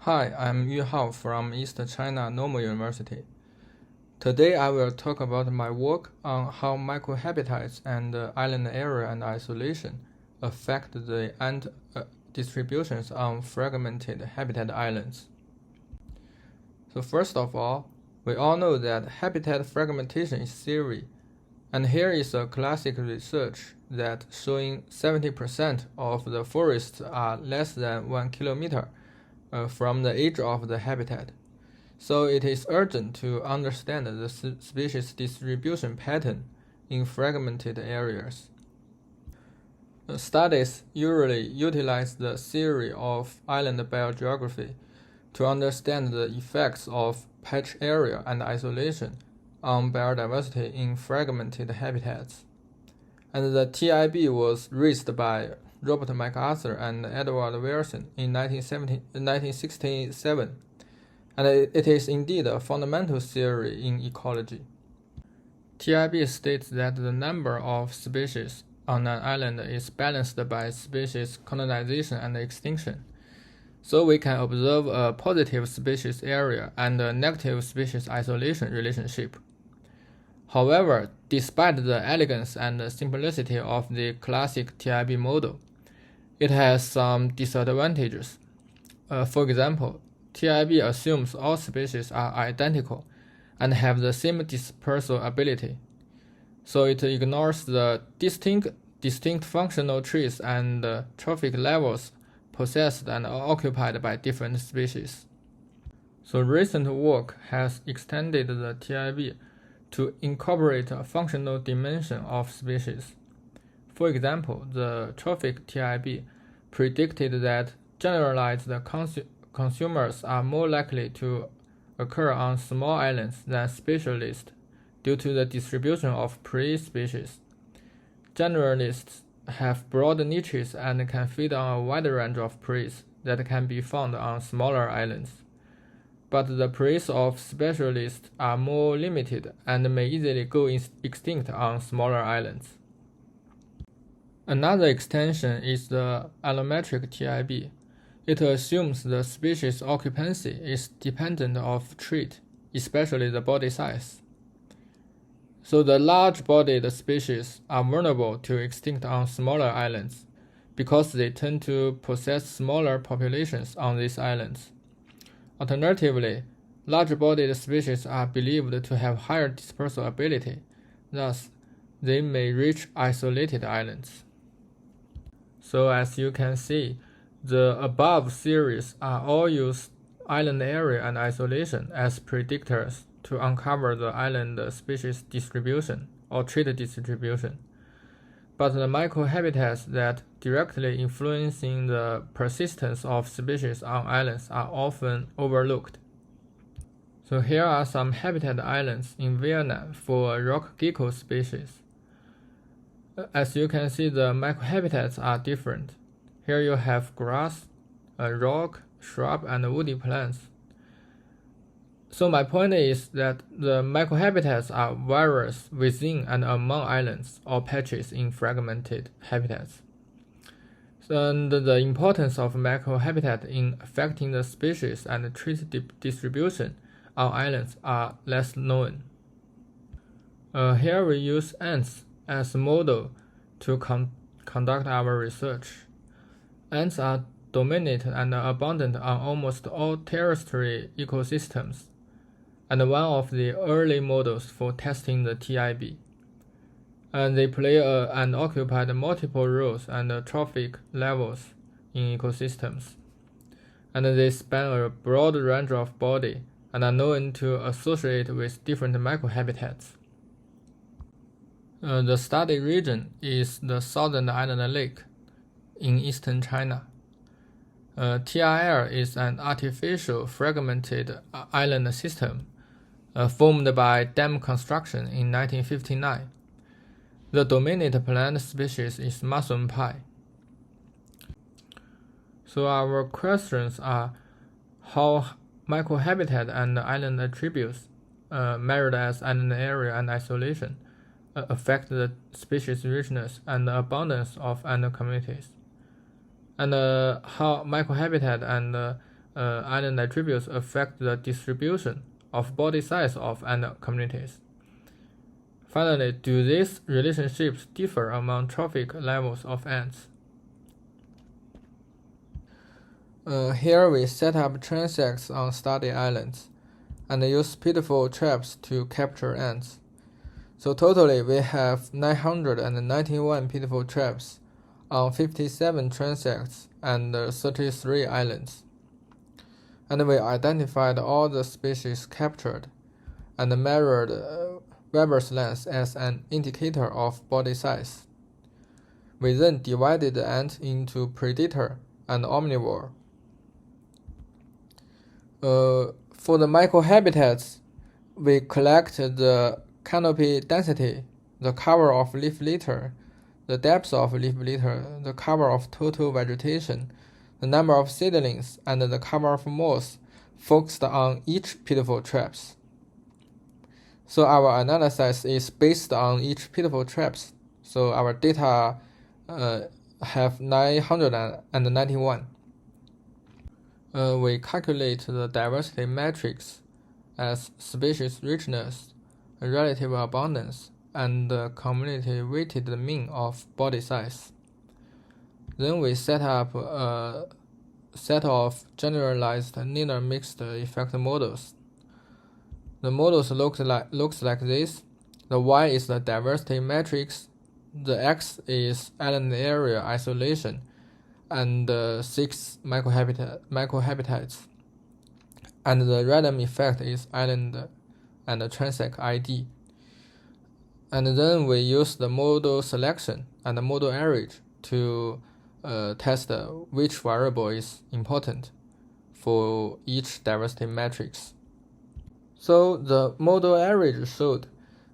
Hi, I'm Yuhao from East China Normal University. Today I will talk about my work on how microhabitats and island area and isolation affect the ant distributions on fragmented habitat islands. So first of all, we all know that habitat fragmentation is theory, and here is a classic research that showing 70% of the forests are less than 1 kilometer from the edge of the habitat. So it is urgent to understand the species distribution pattern in fragmented areas. Studies usually utilize the theory of island biogeography to understand the effects of patch area and isolation on biodiversity in fragmented habitats. And the TIB was raised by Robert MacArthur and Edward Wilson in 1967, and it is indeed a fundamental theory in ecology. TIB states that the number of species on an island is balanced by species colonization and extinction. So we can observe a positive species area and a negative species isolation relationship. However, despite the elegance and simplicity of the classic TIB model, it has some disadvantages. For example, TIB assumes all species are identical and have the same dispersal ability, so it ignores the distinct functional traits and trophic levels possessed and occupied by different species. So recent work has extended the TIB to incorporate a functional dimension of species. For example, the trophic TIB predicted that generalized consumers are more likely to occur on small islands than specialists due to the distribution of prey species. Generalists have broad niches and can feed on a wide range of prey that can be found on smaller islands. But the prey of specialists are more limited and may easily go extinct on smaller islands. Another extension is the allometric TIB. It assumes the species occupancy is dependent of trait, especially the body size. So the large-bodied species are vulnerable to extinct on smaller islands because they tend to possess smaller populations on these islands. Alternatively, large-bodied species are believed to have higher dispersal ability, thus they may reach isolated islands. So as you can see, the above series are all use island area and isolation as predictors to uncover the island species distribution or trait distribution. But the microhabitats that directly influencing the persistence of species on islands are often overlooked. So here are some habitat islands in Vietnam for rock gecko species. As you can see, the microhabitats are different. Here you have grass, rock, shrub, and woody plants. So my point is that the microhabitats are various within and among islands or patches in fragmented habitats. And the importance of microhabitat in affecting the species and trait distribution on islands are less known. Here we use ants as a model to conduct our research. Ants are dominant and abundant on almost all terrestrial ecosystems, and one of the early models for testing the TIB. And they play and occupy multiple roles and trophic levels in ecosystems. And they span a broad range of body and are known to associate with different microhabitats. The study region is the Southern Island Lake in eastern China. TIL is an artificial fragmented island system formed by dam construction in 1959. The dominant plant species is mushroom pine. So our questions are how microhabitat and island attributes measured as island area and isolation affect the species richness and abundance of island communities, and how microhabitat and island attributes affect the distribution of body size of ant communities. Finally, do these relationships differ among trophic levels of ants? Here we set up transects on study islands and use pitiful traps to capture ants. So totally we have 991 pitiful traps on 57 transects and 33 islands. And we identified all the species captured and measured Weber's length as an indicator of body size. We then divided the ant into predator and omnivore. For the microhabitats, we collected the canopy density, the cover of leaf litter, the depth of leaf litter, the cover of total vegetation, the number of seedlings, and the cover of moss focused on each pitiful traps. So our analysis is based on each pitiful traps. So our data have 991. We calculate the diversity matrix as species richness, relative abundance, and the community weighted mean of body size. Then we set up a set of generalized linear mixed effect models. The models looks like this. The Y is the diversity matrix, the X is island area isolation, and 6 microhabitats. And the random effect is island and the transect ID. And then we use the model selection and the model average to test which variable is important for each diversity matrix. So the model average showed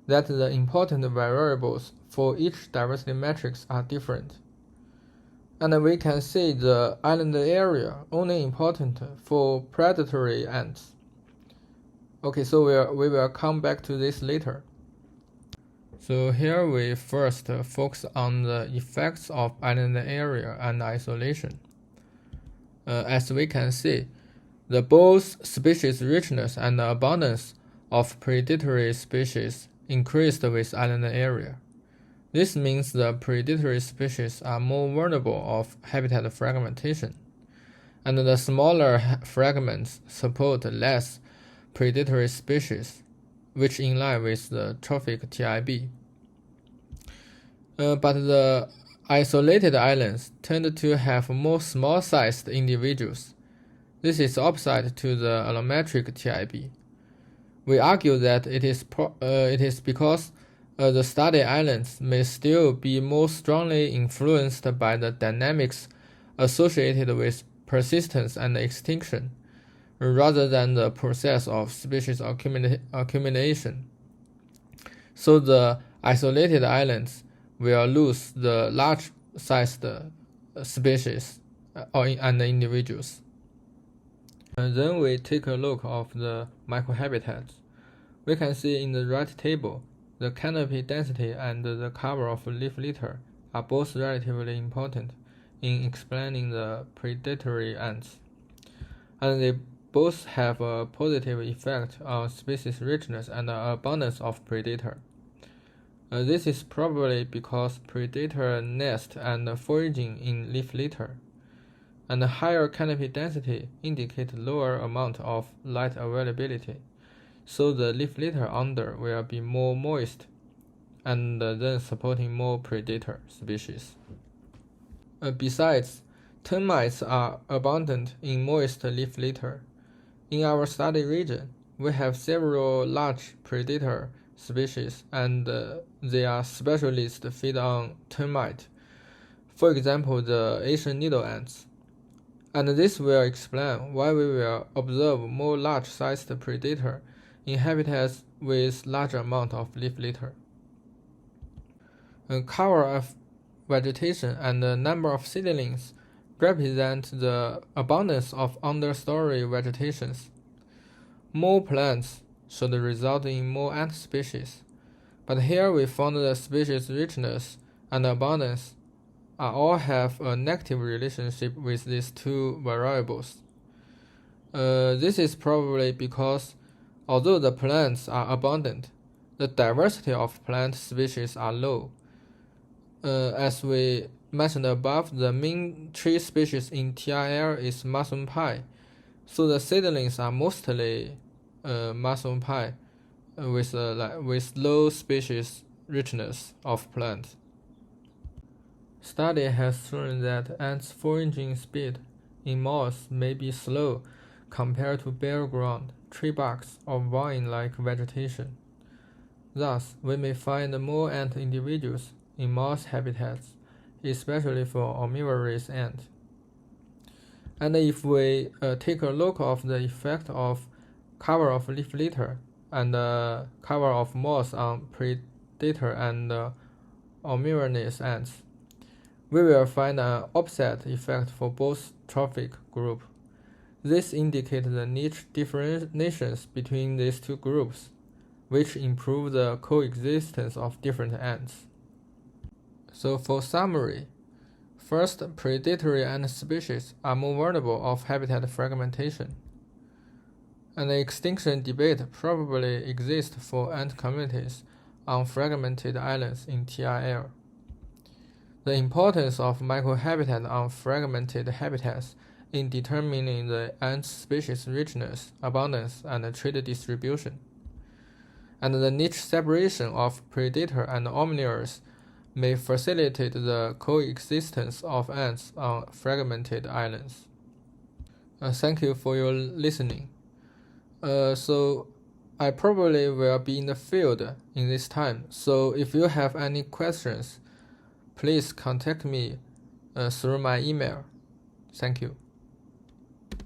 that the important variables for each diversity matrix are different. And we can see the island area only important for predatory ants. Okay, so we will come back to this later. So here we first focus on the effects of island area and isolation. As we can see, the both species richness and abundance of predatory species increased with island area. This means the predatory species are more vulnerable of habitat fragmentation, and the smaller fragments support less predatory species, which in line with the trophic TIB. But the isolated islands tend to have more small-sized individuals. This is opposite to the allometric TIB. We argue that it is because the study islands may still be more strongly influenced by the dynamics associated with persistence and extinction, rather than the process of species accumulation. So the isolated islands will lose the large-sized species and individuals. And then we take a look of the microhabitats. We can see in the right table, the canopy density and the cover of leaf litter are both relatively important in explaining the predatory ants, and they both have a positive effect on species richness and abundance of predator. This is probably because predator nest and foraging in leaf litter, and higher canopy density indicate lower amount of light availability, so the leaf litter under will be more moist, and then supporting more predator species. Besides, termites are abundant in moist leaf litter. In our study region, we have several large predator species, and they are specialists feed on termite. For example, the Asian needle ants. And this will explain why we will observe more large-sized predator in habitats with large amount of leaf litter. Cover of vegetation and the number of seedlings represent the abundance of understory vegetations. More plants should result in more ant species, but here we found the species richness and abundance all have a negative relationship with these two variables. This is probably because although the plants are abundant, the diversity of plant species are low. As we mentioned above, the main tree species in TIL is mushroom pine, so the seedlings are mostly mushroom pine with low species richness of plant. Study has shown that ants' foraging speed in moss may be slow compared to bare ground, tree barks, or vine-like vegetation. Thus, we may find more ant individuals in moss habitats, especially for omnivorous ant. And if we take a look at the effect of cover of leaf litter and cover of moss on predator and omnivorous ants, we will find an opposite effect for both trophic groups. This indicates the niche differentiations between these two groups, which improve the coexistence of different ants. So for summary, first, predatory ant species are more vulnerable of habitat fragmentation. An extinction debate probably exists for ant communities on fragmented islands in TIL. The importance of microhabitat on fragmented habitats in determining the ant species richness, abundance, and trade distribution. And the niche separation of predator and omnivores may facilitate the coexistence of ants on fragmented islands. Thank you for your listening. So I probably will be in the field in this time. So if you have any questions, please contact me through my email. Thank you.